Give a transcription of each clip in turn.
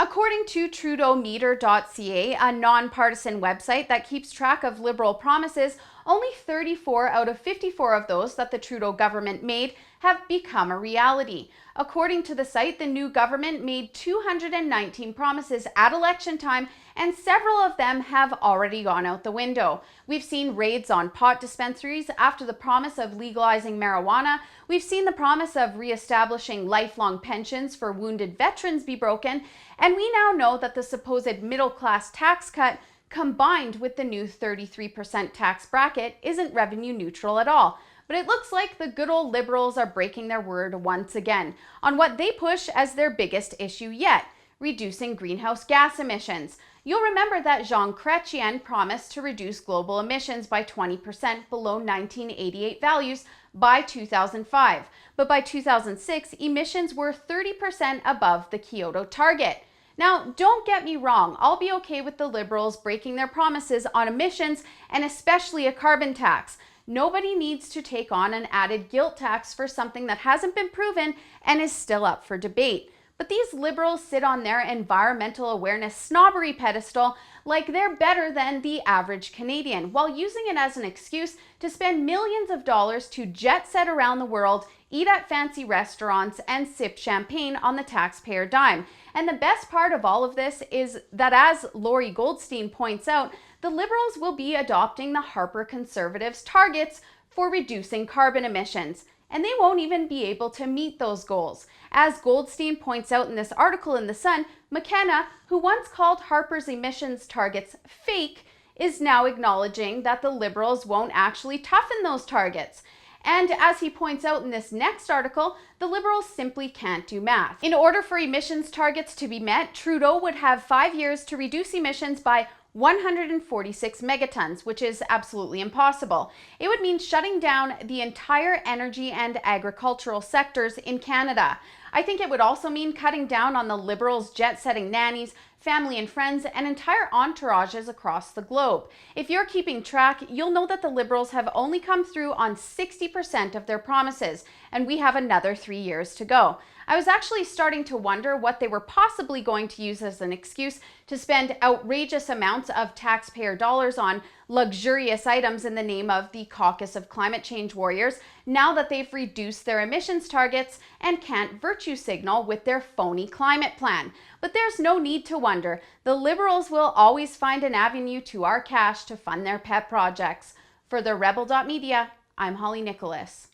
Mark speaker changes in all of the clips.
Speaker 1: According to trudeaumetre.ca, a nonpartisan website that keeps track of Liberal promises, only 34 out of 54 of those that the Trudeau government made have become a reality. According to the site, the new government made 219 promises at election time, and several of them have already gone out the window. We've seen raids on pot dispensaries after the promise of legalizing marijuana. We've seen the promise of reestablishing lifelong pensions for wounded veterans be broken. And we now know that the supposed middle-class tax cut, combined with the new 33% tax bracket, isn't revenue neutral at all. But it looks like the good old Liberals are breaking their word once again on what they push as their biggest issue yet: reducing greenhouse gas emissions. You'll remember that Jean Chrétien promised to reduce global emissions by 20% below 1988 values by 2005. But by 2006, emissions were 30% above the Kyoto target. Now, don't get me wrong, I'll be okay with the Liberals breaking their promises on emissions, and especially a carbon tax. Nobody needs to take on an added guilt tax for something that hasn't been proven and is still up for debate. But these Liberals sit on their environmental awareness snobbery pedestal like they're better than the average Canadian, while using it as an excuse to spend millions of dollars to jet set around the world, eat at fancy restaurants, and sip champagne on the taxpayer dime. And the best part of all of this is that, as Lori Goldstein points out, the Liberals will be adopting the Harper Conservatives' targets for reducing carbon emissions. And they won't even be able to meet those goals. As Goldstein points out in this article in The Sun, McKenna, who once called Harper's emissions targets fake, is now acknowledging that the Liberals won't actually toughen those targets. And as he points out in this next article, the Liberals simply can't do math. In order for emissions targets to be met, Trudeau would have 5 years to reduce emissions by 146 megatons, which is absolutely impossible. It would mean shutting down the entire energy and agricultural sectors in Canada. I think it would also mean cutting down on the Liberals' jet-setting nannies, family and friends, and entire entourages across the globe. If you're keeping track, you'll know that the Liberals have only come through on 60% of their promises, and we have another 3 years to go. I was actually starting to wonder what they were possibly going to use as an excuse to spend outrageous amounts of taxpayer dollars on luxurious items in the name of the Caucus of Climate Change Warriors, now that they've reduced their emissions targets and can't virtue signal with their phony climate plan. But there's no need to wonder. The Liberals will always find an avenue to our cash to fund their pet projects. For the Rebel.media, I'm Holly Nicholas.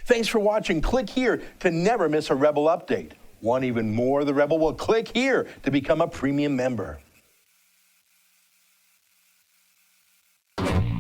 Speaker 2: Thanks for watching. Click here to never miss a Rebel update. Want even more of the Rebel? Well, click here to become a premium member.